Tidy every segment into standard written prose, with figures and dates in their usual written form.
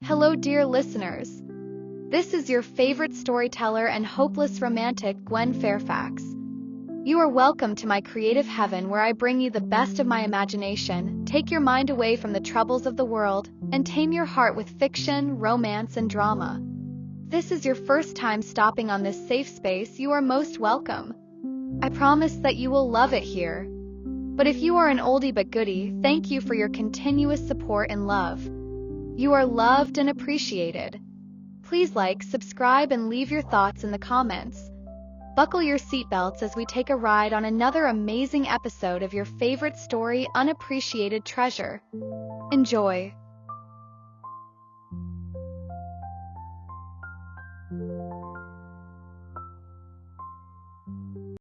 Hello, dear listeners. This is your favorite storyteller and hopeless romantic, Gwen Fairfax. You are welcome to my creative heaven where I bring you the best of my imagination, take your mind away from the troubles of the world, and tame your heart with fiction, romance, and drama. This is your first time stopping on this safe space, you are most welcome. I promise that you will love it here. But if you are an oldie but goodie, thank you for your continuous support and love. You are loved and appreciated. Please like, subscribe, and leave your thoughts in the comments. Buckle your seatbelts as we take a ride on another amazing episode of your favorite story, Unappreciated Treasure. Enjoy.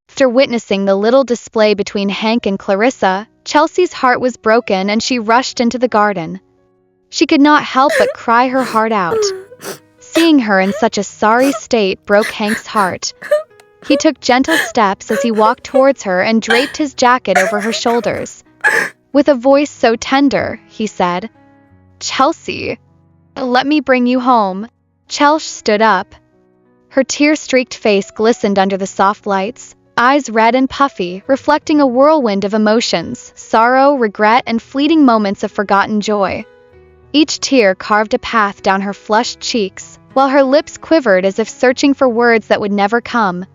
After witnessing the little display between Hank and Clarissa, Chelsy's heart was broken and she rushed into the garden. She could not help but cry her heart out. Seeing her in such a sorry state broke Hank's heart. He took gentle steps as he walked towards her and draped his jacket over her shoulders. With a voice so tender, he said, "Chelsy, let me bring you home." Chelsy stood up. Her tear-streaked face glistened under the soft lights, eyes red and puffy, reflecting a whirlwind of emotions, sorrow, regret, and fleeting moments of forgotten joy. Each tear carved a path down her flushed cheeks, while her lips quivered as if searching for words that would never come.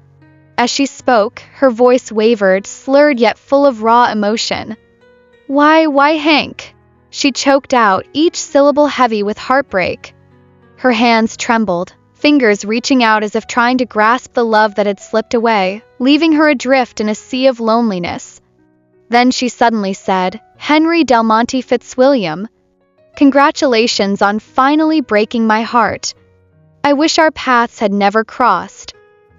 As she spoke, her voice wavered, slurred yet full of raw emotion. Why, Hank?" She choked out, each syllable heavy with heartbreak. Her hands trembled, fingers reaching out as if trying to grasp the love that had slipped away, leaving her adrift in a sea of loneliness. Then she suddenly said, "Henry Del Monte Fitzwilliam, congratulations on finally breaking my heart. I wish our paths had never crossed."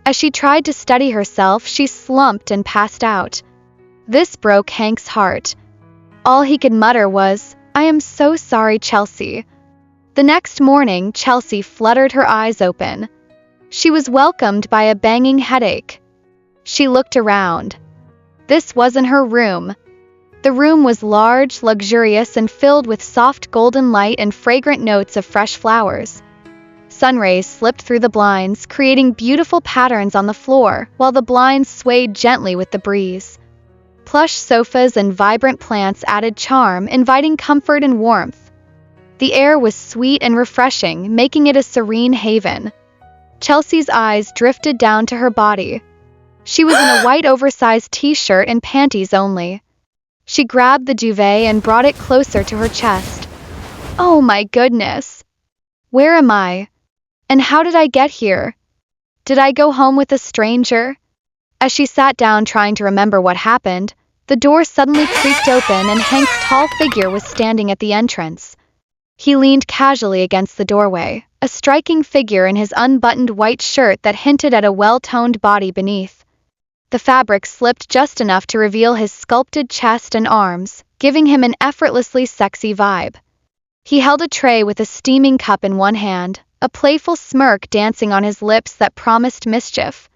As she tried to steady herself, she slumped and passed out. This broke Hank's heart. All he could mutter was, "I am so sorry, Chelsy." The next morning, Chelsy fluttered her eyes open. She was welcomed by a banging headache. She looked around. This wasn't her room. The room was large, luxurious, and filled with soft golden light and fragrant notes of fresh flowers. Sun rays slipped through the blinds, creating beautiful patterns on the floor, while the blinds swayed gently with the breeze. Plush sofas and vibrant plants added charm, inviting comfort and warmth. The air was sweet and refreshing, making it a serene haven. Chelsy's eyes drifted down to her body. She was in a white oversized t-shirt and panties only. She grabbed the duvet and brought it closer to her chest. Oh my goodness! Where am I? And how did I get here? Did I go home with a stranger? As she sat down trying to remember what happened, the door suddenly creaked open and Hank's tall figure was standing at the entrance. He leaned casually against the doorway, a striking figure in his unbuttoned white shirt that hinted at a well-toned body beneath. The fabric slipped just enough to reveal his sculpted chest and arms, giving him an effortlessly sexy vibe. He held a tray with a steaming cup in one hand, a playful smirk dancing on his lips that promised mischief.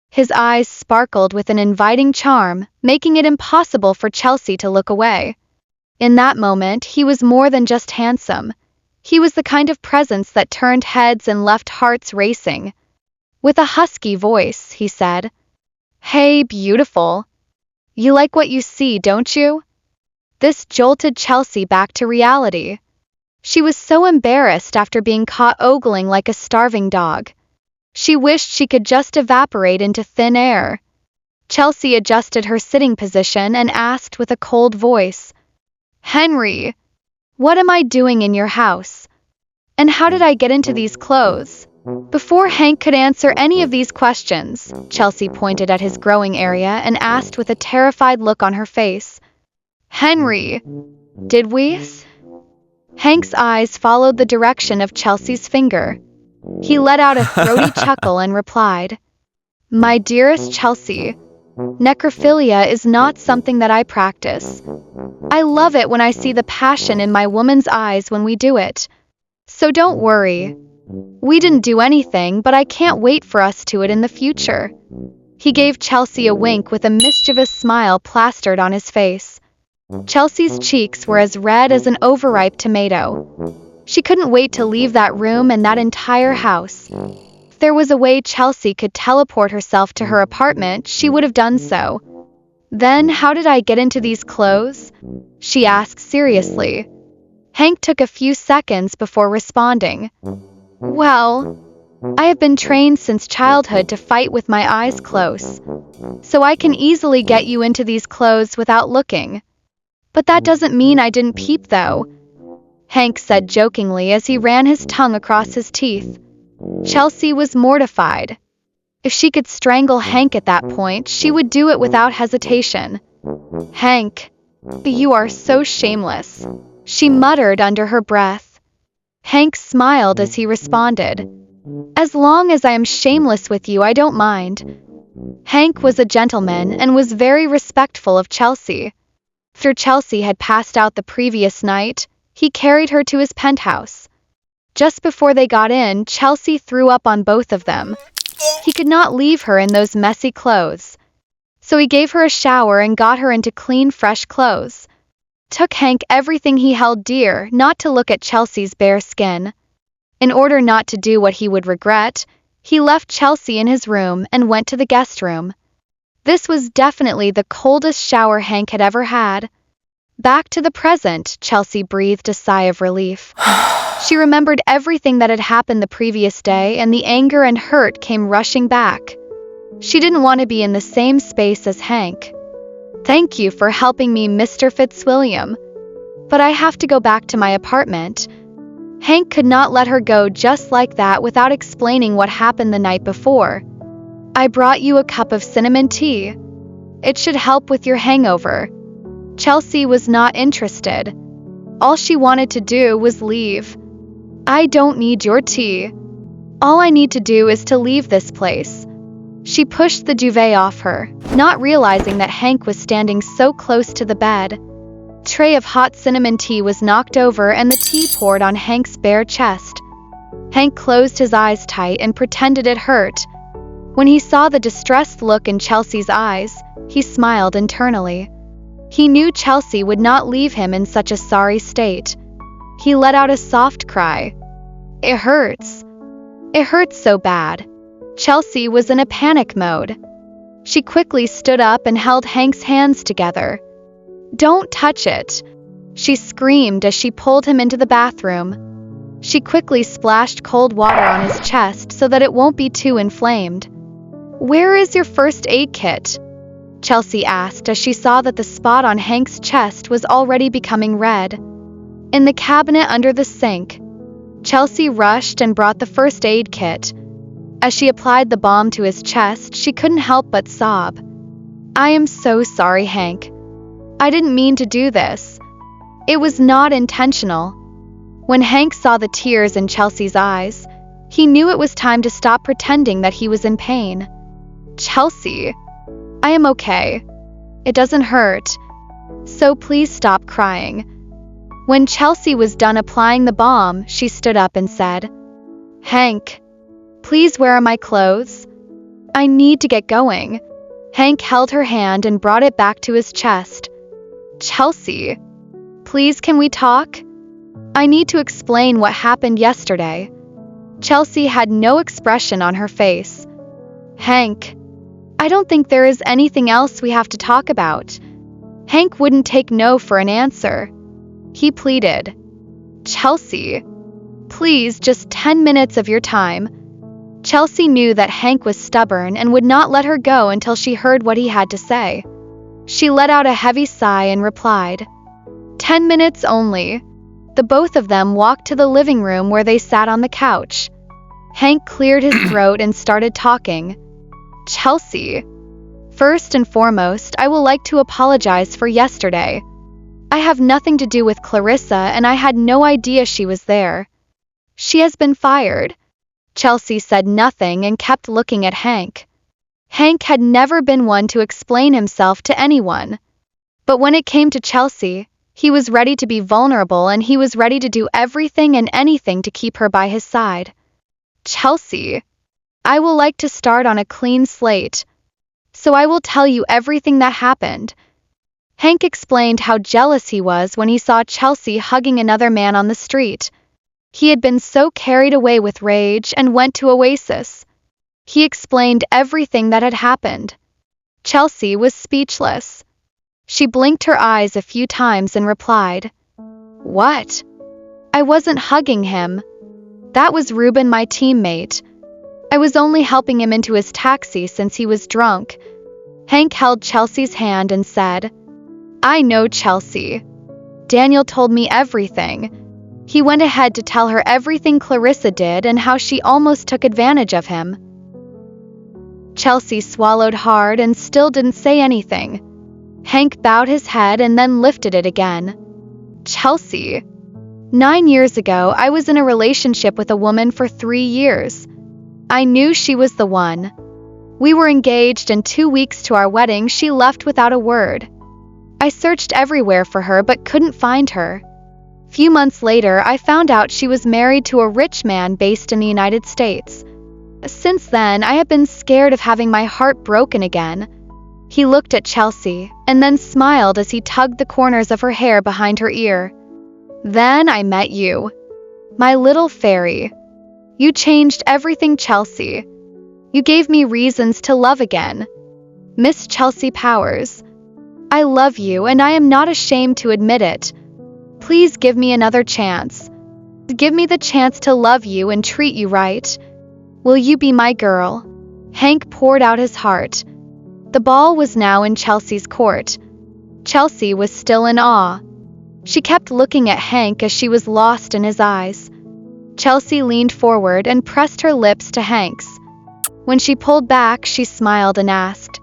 His eyes sparkled with an inviting charm, making it impossible for Chelsy to look away. In that moment, he was more than just handsome. He was the kind of presence that turned heads and left hearts racing. With a husky voice, he said, "Hey, beautiful. You like what you see, don't you?" This jolted Chelsy back to reality. She was so embarrassed after being caught ogling like a starving dog. She wished she could just evaporate into thin air. Chelsy adjusted her sitting position and asked with a cold voice, "Henry, what am I doing in your house? And how did I get into these clothes?" Before Hank could answer any of these questions, Chelsy pointed at his growing area and asked with a terrified look on her face, "Henry, did we?" Hank's eyes followed the direction of Chelsy's finger. He let out a throaty chuckle and replied, "My dearest Chelsy, necrophilia is not something that I practice. I love it when I see the passion in my woman's eyes when we do it. So don't worry. We didn't do anything, but I can't wait for us to it in the future." He gave Chelsy a wink with a mischievous smile plastered on his face. Chelsy's cheeks were as red as an overripe tomato. She couldn't wait to leave that room and that entire house. If there was a way Chelsy could teleport herself to her apartment, she would have done so. Then, how did I get into these clothes? She asked seriously. Hank took a few seconds before responding. Well, I have been trained since childhood to fight with my eyes closed, so I can easily get you into these clothes without looking. But that doesn't mean I didn't peep though, Hank said jokingly as he ran his tongue across his teeth. Chelsy was mortified. If she could strangle Hank at that point, she would do it without hesitation. Hank, you are so shameless, she muttered under her breath. Hank smiled as he responded. As long as I am shameless with you, I don't mind. Hank was a gentleman and was very respectful of Chelsy. After Chelsy had passed out the previous night, he carried her to his penthouse. Just before they got in, Chelsy threw up on both of them. He could not leave her in those messy clothes. So he gave her a shower and got her into clean, fresh clothes. Took Hank everything he held dear not to look at Chelsy's bare skin. In order not to do what he would regret, he left Chelsy in his room and went to the guest room. This was definitely the coldest shower Hank had ever had. Back to the present, Chelsy breathed a sigh of relief. She remembered everything that had happened the previous day, and the anger and hurt came rushing back. She didn't want to be in the same space as Hank. Thank you for helping me, Mr. Fitzwilliam. But I have to go back to my apartment. Hank could not let her go just like that without explaining what happened the night before. I brought you a cup of cinnamon tea. It should help with your hangover. Chelsy was not interested. All she wanted to do was leave. I don't need your tea. All I need to do is to leave this place. She pushed the duvet off her, not realizing that Hank was standing so close to the bed. A tray of hot cinnamon tea was knocked over and the tea poured on Hank's bare chest. Hank closed his eyes tight and pretended it hurt. When he saw the distressed look in Chelsy's eyes, he smiled internally. He knew Chelsy would not leave him in such a sorry state. He let out a soft cry. It hurts. It hurts so bad. Chelsy was in a panic mode. She quickly stood up and held Hank's hands together. Don't touch it, she screamed as she pulled him into the bathroom. She quickly splashed cold water on his chest so that it won't be too inflamed. Where is your first aid kit? Chelsy asked as she saw that the spot on Hank's chest was already becoming red. In the cabinet under the sink. Chelsy rushed and brought the first aid kit. As she applied the balm to his chest, she couldn't help but sob. I am so sorry, Hank. I didn't mean to do this. It was not intentional. When Hank saw the tears in Chelsy's eyes, he knew it was time to stop pretending that he was in pain. Chelsy, I am okay. It doesn't hurt. So please stop crying. When Chelsy was done applying the balm, she stood up and said, Hank, please, where are my clothes? I need to get going. Hank held her hand and brought it back to his chest. Chelsy, please, can we talk? I need to explain what happened yesterday. Chelsy had no expression on her face. Hank, I don't think there is anything else we have to talk about. Hank wouldn't take no for an answer. He pleaded. Chelsy, please, just 10 minutes of your time. Chelsy knew that Hank was stubborn and would not let her go until she heard what he had to say. She let out a heavy sigh and replied, 10 minutes only. The both of them walked to the living room where they sat on the couch. Hank cleared his throat and started talking. Chelsy, first and foremost, I would like to apologize for yesterday. I have nothing to do with Clarissa and I had no idea she was there. She has been fired. Chelsy said nothing and kept looking at Hank. Hank had never been one to explain himself to anyone. But when it came to Chelsy, he was ready to be vulnerable and he was ready to do everything and anything to keep her by his side. Chelsy, I will like to start on a clean slate. So I will tell you everything that happened. Hank explained how jealous he was when he saw Chelsy hugging another man on the street. He had been so carried away with rage and went to Oasis. He explained everything that had happened. Chelsy was speechless. She blinked her eyes a few times and replied, "What? I wasn't hugging him. That was Ruben, my teammate. I was only helping him into his taxi since he was drunk." Hank held Chelsy's hand and said, "I know Chelsy. Daniel told me everything." He went ahead to tell her everything Clarissa did and how she almost took advantage of him. Chelsy swallowed hard and still didn't say anything. Hank bowed his head and then lifted it again. "Chelsy, 9 years ago I was in a relationship with a woman for 3 years. I knew she was the one. We were engaged and 2 weeks to our wedding she left without a word. I searched everywhere for her but couldn't find her. Few months later I found out she was married to a rich man based in the United States. Since then I have been scared of having my heart broken again." He looked at Chelsy and then smiled as he tugged the corners of her hair behind her ear. "Then I met you. My little fairy. You changed everything, Chelsy. You gave me reasons to love again. Miss Chelsy Powers. I love you and I am not ashamed to admit it. Please give me another chance. Give me the chance to love you and treat you right. Will you be my girl?" Hank poured out his heart. The ball was now in Chelsy's court. Chelsy was still in awe. She kept looking at Hank as she was lost in his eyes. Chelsy leaned forward and pressed her lips to Hank's. When she pulled back, she smiled and asked,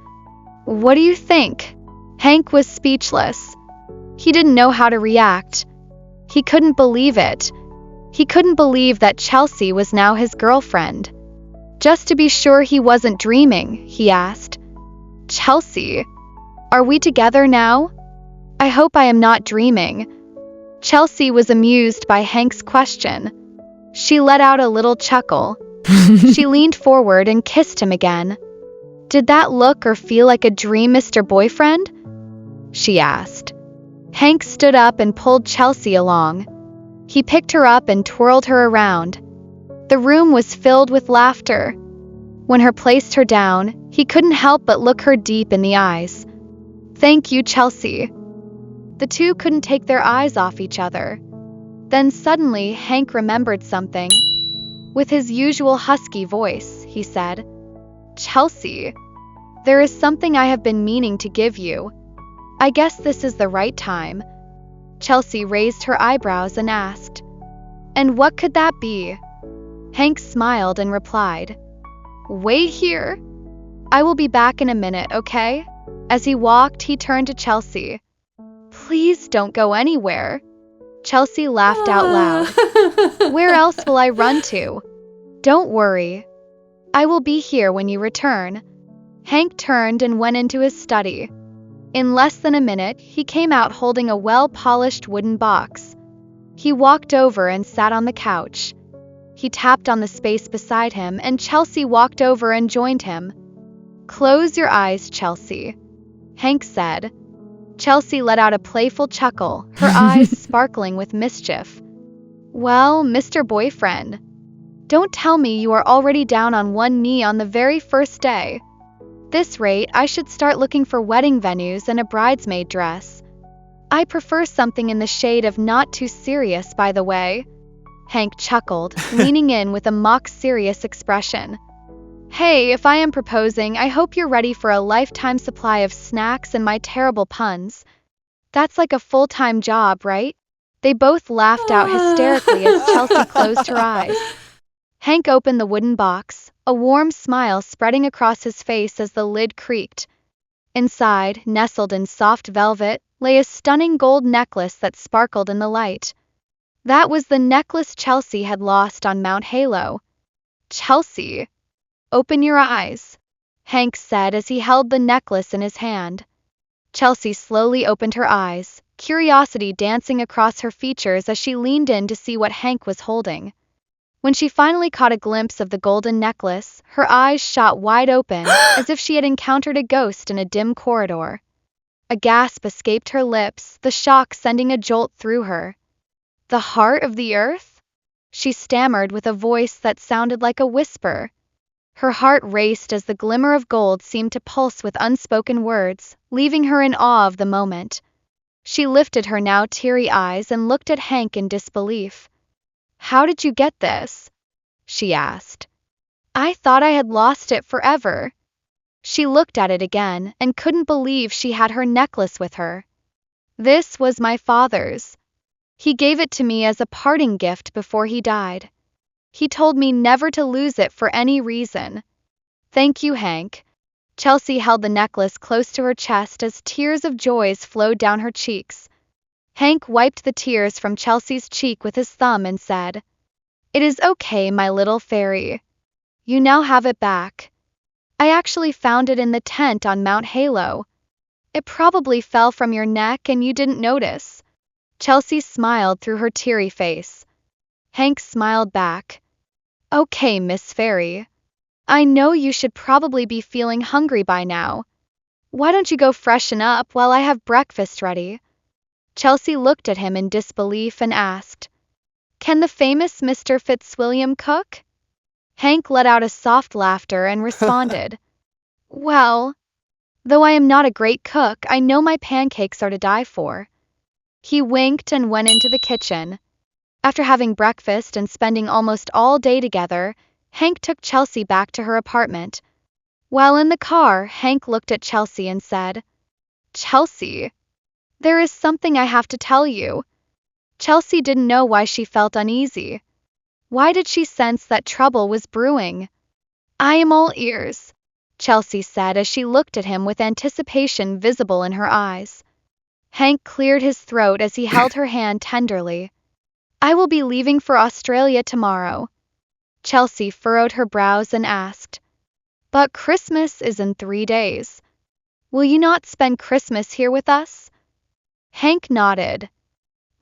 "What do you think?" Hank was speechless. He didn't know how to react. He couldn't believe it. He couldn't believe that Chelsy was now his girlfriend. Just to be sure he wasn't dreaming, he asked, "Chelsy, are we together now? I hope I am not dreaming." Chelsy was amused by Hank's question. She let out a little chuckle. She leaned forward and kissed him again. "Did that look or feel like a dream, Mr. Boyfriend?" she asked. Hank stood up and pulled Chelsy along. He picked her up and twirled her around. The room was filled with laughter. When he placed her down, he couldn't help but look her deep in the eyes. "Thank you, Chelsy." The two couldn't take their eyes off each other. Then suddenly Hank remembered something. With his usual husky voice, he said, "Chelsy, there is something I have been meaning to give you. I guess this is the right time." Chelsy raised her eyebrows and asked, "And what could that be?" Hank smiled and replied, "Wait here. I will be back in a minute, okay?" As he walked, he turned to Chelsy. "Please don't go anywhere." Chelsy laughed out loud. "Where else will I run to? Don't worry. I will be here when you return." Hank turned and went into his study. In less than a minute, he came out holding a well-polished wooden box. He walked over and sat on the couch. He tapped on the space beside him, and Chelsy walked over and joined him. "Close your eyes, Chelsy," Hank said. Chelsy let out a playful chuckle, her eyes sparkling with mischief. "Well, Mr. Boyfriend, don't tell me you are already down on one knee on the very first day. This rate, I should start looking for wedding venues and a bridesmaid dress. I prefer something in the shade of not too serious, by the way." Hank chuckled, leaning in with a mock-serious expression. "Hey, if I am proposing, I hope you're ready for a lifetime supply of snacks and my terrible puns. That's like a full-time job, right?" They both laughed out hysterically as Chelsy closed her eyes. Hank opened the wooden box, a warm smile spreading across his face as the lid creaked. Inside, nestled in soft velvet, lay a stunning gold necklace that sparkled in the light. That was the necklace Chelsy had lost on Mount Halo. "Chelsy, open your eyes," Hank said as he held the necklace in his hand. Chelsy slowly opened her eyes, curiosity dancing across her features as she leaned in to see what Hank was holding. When she finally caught a glimpse of the golden necklace, her eyes shot wide open, as if she had encountered a ghost in a dim corridor. A gasp escaped her lips, the shock sending a jolt through her. The heart of the earth? she stammered with a voice that sounded like a whisper. Her heart raced as the glimmer of gold seemed to pulse with unspoken words, leaving her in awe of the moment. She lifted her now teary eyes and looked at Hank in disbelief. "How did you get this?" she asked. "I thought I had lost it forever." She looked at it again and couldn't believe she had her necklace with her. "This was my father's. He gave it to me as a parting gift before he died. He told me never to lose it for any reason." "Thank you, Hank." Chelsy held the necklace close to her chest as tears of joy flowed down her cheeks. Hank wiped the tears from Chelsy's cheek with his thumb and said, "It is okay, my little fairy. You now have it back. I actually found it in the tent on Mount Halo. It probably fell from your neck and you didn't notice." Chelsy smiled through her teary face. Hank smiled back. "Okay, Miss Fairy. I know you should probably be feeling hungry by now. Why don't you go freshen up while I have breakfast ready?" Chelsy looked at him in disbelief and asked, "Can the famous Mr. Fitzwilliam cook?" Hank let out a soft laughter and responded, "Well, though I am not a great cook, I know my pancakes are to die for." He winked and went into the kitchen. After having breakfast and spending almost all day together, Hank took Chelsy back to her apartment. While in the car, Hank looked at Chelsy and said, "Chelsy, there is something I have to tell you." Chelsy didn't know why she felt uneasy. Why did she sense that trouble was brewing? "I am all ears," Chelsy said as she looked at him with anticipation visible in her eyes. Hank cleared his throat as he held her hand tenderly. "I will be leaving for Australia tomorrow." Chelsy furrowed her brows and asked, "But Christmas is in 3 days. Will you not spend Christmas here with us?" Hank nodded.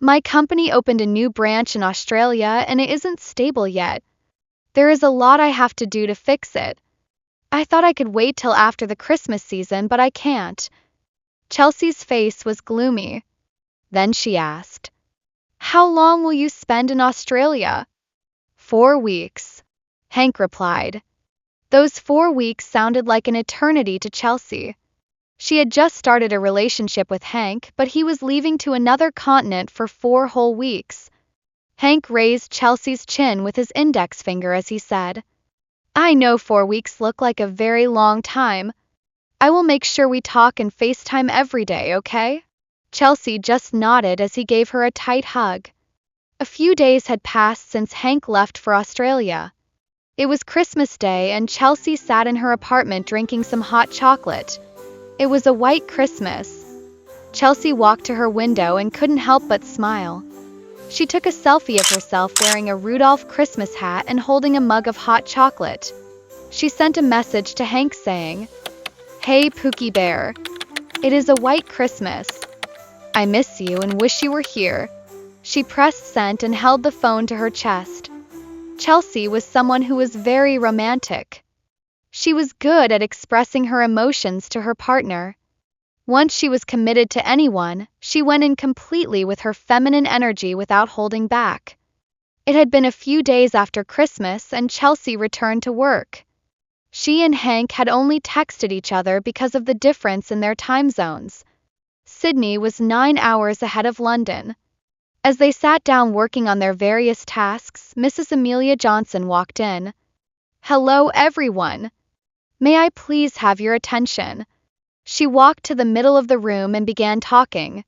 "My company opened a new branch in Australia and it isn't stable yet. There is a lot I have to do to fix it. I thought I could wait till after the Christmas season, but I can't." Chelsy's face was gloomy. Then she asked, "How long will you spend in Australia?" 4 weeks, Hank replied. Those 4 weeks sounded like an eternity to Chelsy. She had just started a relationship with Hank, but he was leaving to another continent for 4 whole weeks. Hank raised Chelsy's chin with his index finger as he said, "I know 4 weeks look like a very long time. I will make sure we talk and FaceTime every day, okay?" Chelsy just nodded as he gave her a tight hug. A few days had passed since Hank left for Australia. It was Christmas Day and Chelsy sat in her apartment drinking some hot chocolate. It was a white Christmas. Chelsy walked to her window and couldn't help but smile. She took a selfie of herself wearing a Rudolph Christmas hat and holding a mug of hot chocolate. She sent a message to Hank saying, "Hey Pookie Bear, it is a white Christmas. I miss you and wish you were here." She pressed send and held the phone to her chest. Chelsy was someone who was very romantic. She was good at expressing her emotions to her partner. Once she was committed to anyone, she went in completely with her feminine energy without holding back. It had been a few days after Christmas and Chelsy returned to work. She and Hank had only texted each other because of the difference in their time zones. Sydney was 9 hours ahead of London. As they sat down working on their various tasks, Mrs. Amelia Johnson walked in. "Hello, everyone. May I please have your attention?" She walked to the middle of the room and began talking.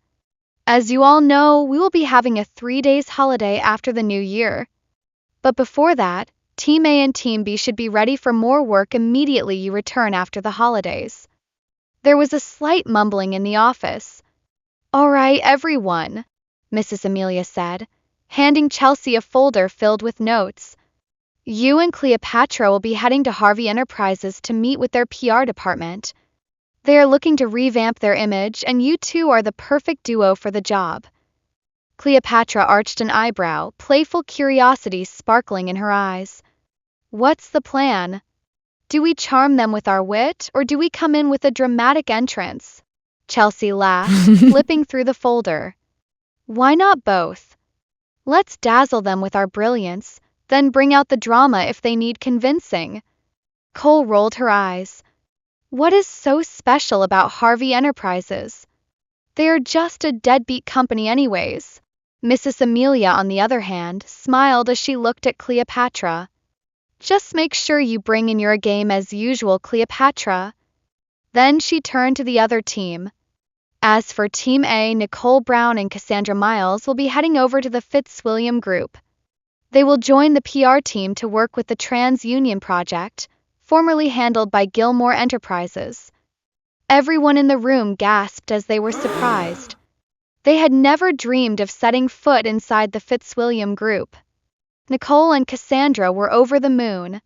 "As you all know, we will be having a 3 days holiday after the new year. But before that, Team A and Team B should be ready for more work immediately you return after the holidays." There was a slight mumbling in the office. "All right, everyone," Mrs. Amelia said, handing Chelsy a folder filled with notes. "You and Cleopatra will be heading to Harvey Enterprises to meet with their PR department. They are looking to revamp their image, and you two are the perfect duo for the job." Cleopatra arched an eyebrow, playful curiosity sparkling in her eyes. "What's the plan? Do we charm them with our wit, or do we come in with a dramatic entrance?" Chelsy laughed, flipping through the folder. "Why not both? Let's dazzle them with our brilliance, then bring out the drama if they need convincing. Nicole rolled her eyes. What is so special about Harvey Enterprises? They are just a deadbeat company anyways. Mrs. Amelia, on the other hand, smiled as she looked at Cleopatra. Just make sure you bring in your game as usual, Cleopatra. Then she turned to the other team. As for Team A, Nicole Brown and Cassandra Miles will be heading over to the Fitzwilliam Group. They will join the PR team to work with the TransUnion project, formerly handled by Gilmore Enterprises. Everyone in the room gasped as they were surprised. They had never dreamed of setting foot inside the Fitzwilliam Group. Nicole and Cassandra were over the moon.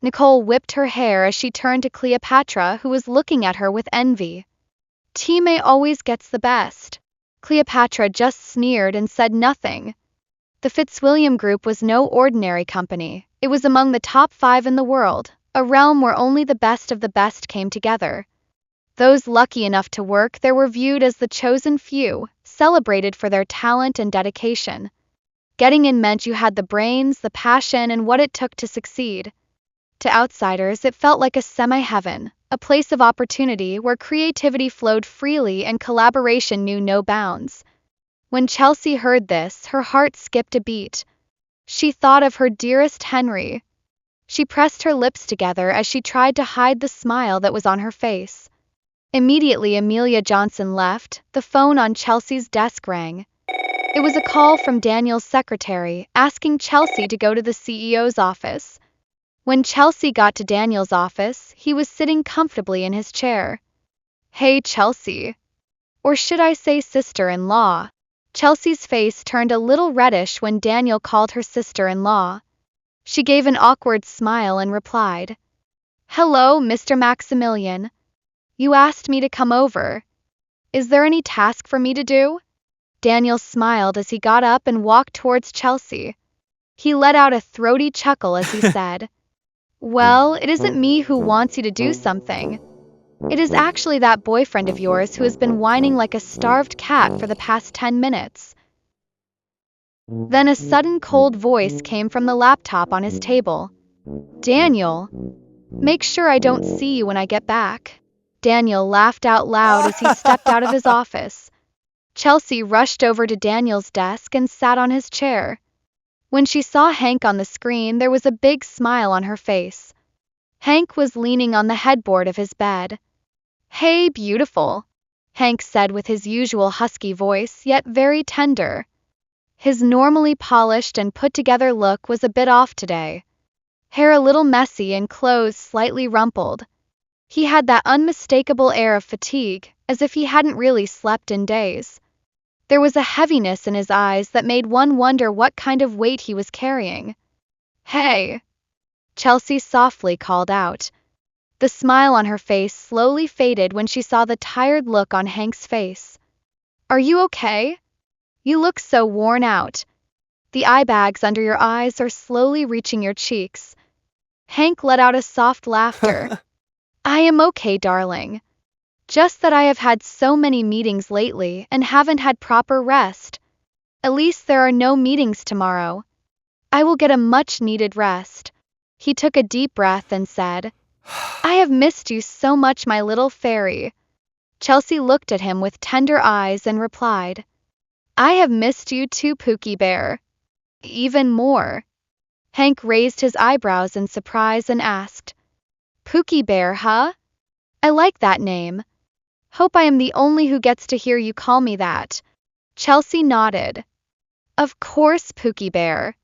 Nicole whipped her hair as she turned to Cleopatra, who was looking at her with envy. Team A always gets the best. Cleopatra just sneered and said nothing. The Fitzwilliam Group was no ordinary company. It was among the top 5 in the world, a realm where only the best of the best came together. Those lucky enough to work there were viewed as the chosen few, celebrated for their talent and dedication. Getting in meant you had the brains, the passion, and what it took to succeed. To outsiders, it felt like a semi-heaven, a place of opportunity where creativity flowed freely and collaboration knew no bounds. When Chelsy heard this, her heart skipped a beat. She thought of her dearest Henry. She pressed her lips together as she tried to hide the smile that was on her face. Immediately Amelia Johnson left, the phone on Chelsy's desk rang. It was a call from Daniel's secretary, asking Chelsy to go to the CEO's office. When Chelsy got to Daniel's office, he was sitting comfortably in his chair. Hey, Chelsy. Or should I say sister-in-law? Chelsy's face turned a little reddish when Daniel called her sister-in-law. She gave an awkward smile and replied, Hello, Mr. Maximilian. You asked me to come over. Is there any task for me to do? Daniel smiled as he got up and walked towards Chelsy. He let out a throaty chuckle as he said, Well, it isn't me who wants you to do something. It is actually that boyfriend of yours who has been whining like a starved cat for the past 10 minutes. Then a sudden cold voice came from the laptop on his table. Daniel, make sure I don't see you when I get back. Daniel laughed out loud as he stepped out of his office. Chelsy rushed over to Daniel's desk and sat on his chair. When she saw Hank on the screen, there was a big smile on her face. Hank was leaning on the headboard of his bed. Hey, beautiful, Hank said with his usual husky voice, yet very tender. His normally polished and put-together look was a bit off today. Hair a little messy and clothes slightly rumpled. He had that unmistakable air of fatigue, as if he hadn't really slept in days. There was a heaviness in his eyes that made one wonder what kind of weight he was carrying. Hey! Chelsy softly called out. The smile on her face slowly faded when she saw the tired look on Hank's face. Are you okay? You look so worn out. The eye bags under your eyes are slowly reaching your cheeks. Hank let out a soft laughter. I am okay, darling. Just that I have had so many meetings lately and haven't had proper rest. At least there are no meetings tomorrow. I will get a much-needed rest. He took a deep breath and said, I have missed you so much, my little fairy. Chelsy looked at him with tender eyes and replied, I have missed you too, Pookie Bear. Even more. Hank raised his eyebrows in surprise and asked, Pookie Bear, huh? I like that name. Hope I am the only who gets to hear you call me that. Chelsy nodded. Of course, Pookie Bear.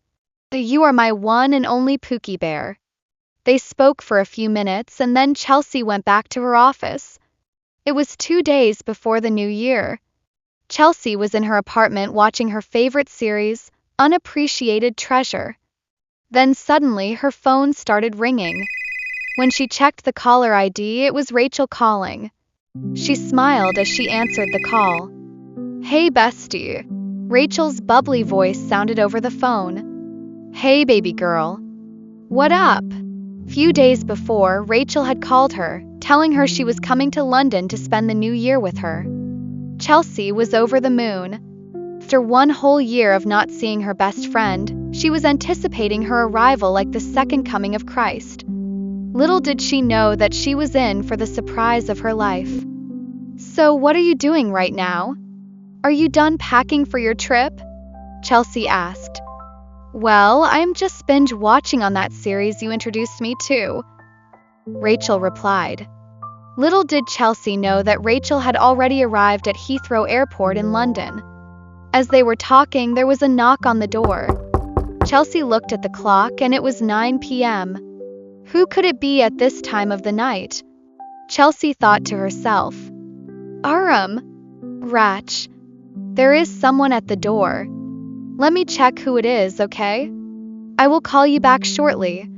You are my one and only Pookie Bear. They spoke for a few minutes and then Chelsy went back to her office. It was 2 days before the new year. Chelsy was in her apartment watching her favorite series, Unappreciated Treasure. Then suddenly her phone started ringing. When she checked the caller ID, it was Rachel calling. She smiled as she answered the call. Hey, bestie. Rachel's bubbly voice sounded over the phone. Hey, baby girl. What up? Few days before, Rachel had called her, telling her she was coming to London to spend the new year with her. Chelsy was over the moon. After one whole year of not seeing her best friend, she was anticipating her arrival like the second coming of Christ. Little did she know that she was in for the surprise of her life. "So what are you doing right now? Are you done packing for your trip?" Chelsy asked. "Well, I'm just binge watching on that series you introduced me to," Rachel replied. Little did Chelsy know that Rachel had already arrived at Heathrow Airport in London. As they were talking, there was a knock on the door. Chelsy looked at the clock and it was 9 p.m. Who could it be at this time of the night? Chelsy thought to herself. Ratch. There is someone at the door. Let me check who it is, okay? I will call you back shortly."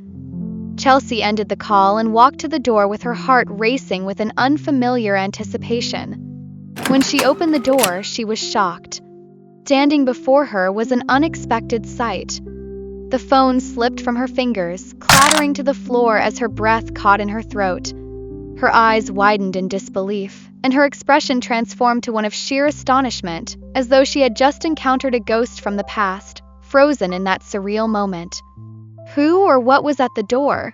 Chelsy ended the call and walked to the door with her heart racing with an unfamiliar anticipation. When she opened the door, she was shocked. Standing before her was an unexpected sight. The phone slipped from her fingers, clattering to the floor as her breath caught in her throat. Her eyes widened in disbelief, and her expression transformed to one of sheer astonishment, as though she had just encountered a ghost from the past, frozen in that surreal moment. Who or what was at the door?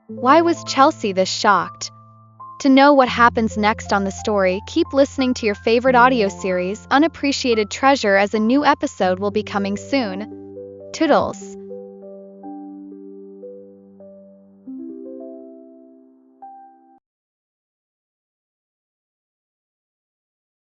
Why was Chelsy this shocked? To know what happens next on the story, keep listening to your favorite audio series, Unappreciated Treasure, as a new episode will be coming soon. Toodles.